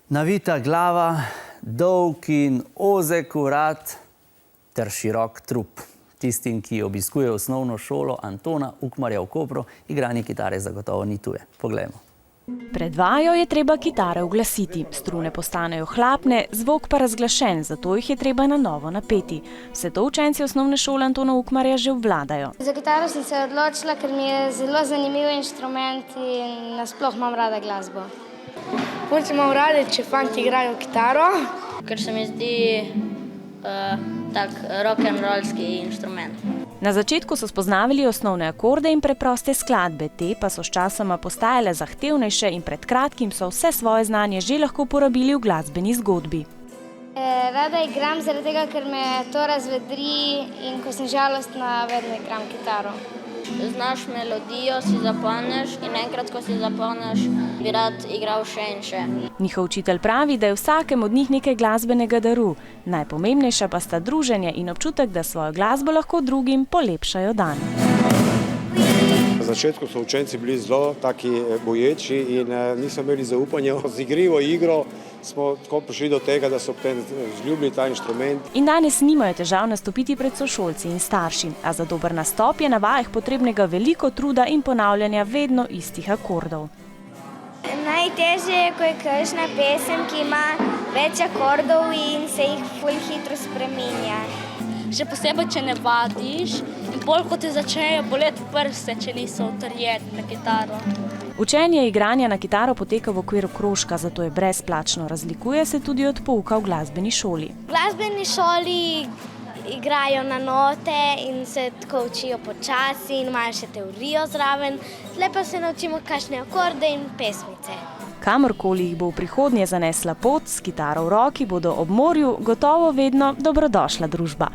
Navita glava, dolg in ozek vrat ter širok trup. Tistim, ki obiskujejo osnovno šolo Antona Ukmarja v Kopru, igranje kitare zagotovo ni tuje. Poglejmo. Pred vajo je treba kitare uglasiti. Strune postanejo hlapne, zvok pa razglašen, zato jih je treba na novo napeti. Vse to učenci osnovne šole Antona Ukmarja že obvladajo. Za kitaro sem se odločila, ker mi je zelo zanimiv inštrument in nasploh imam rada glasbo. Punce imam rade, če fanti igrajo kitaro. Ker se mi zdi tak rock'n'rollski inštrument. Na začetku so spoznavali osnovne akorde in preproste skladbe, te pa so sčasoma postajale zahtevnejše in pred kratkim so vse svoje znanje že lahko uporabili v glasbeni zgodbi. Rada igram zaradi tega, ker me to razvedri in ko sem žalostna, vedno igram kitaro. Znaš melodijo, si zapomniš in enkrat, ko si zapomniš, bi rad igral še in še. Njihov učitelj pravi, da je vsakem od njih nekaj glasbenega daru. Najpomembnejša pa sta druženje in občutek, da svojo glasbo lahko drugim polepšajo dan. Na začetku so učenci bili zelo taki boječi in niso imeli zaupanja. Z igrivo igro smo tako prišli do tega, da so potem vzljubili ta inštrument. In danes nimajo težav nastopiti pred sošolci in starši, a za dober nastop je na vajah potrebnega veliko truda in ponavljanja vedno istih akordov. Najtežje je, ko je kakšna pesem, ki ima več akordov in se jih ful hitro spreminja. Še posebej, če ne vadiš in bolj, ko ti začnejo boleti prste, če niso utrjeni na kitaro. Učenje igranja na kitaro poteka v okviru krožka, zato je brezplačno. Razlikuje se tudi od pouka v glasbeni šoli. V glasbeni šoli igrajo na note in se tako učijo počasi in imajo še teorijo zraven. Tle pa se naučimo kakšne akorde in pesmice. Kamorkoli jih bo v prihodnje zanesla pot, s kitaro v roki bodo ob morju gotovo vedno dobrodošla družba.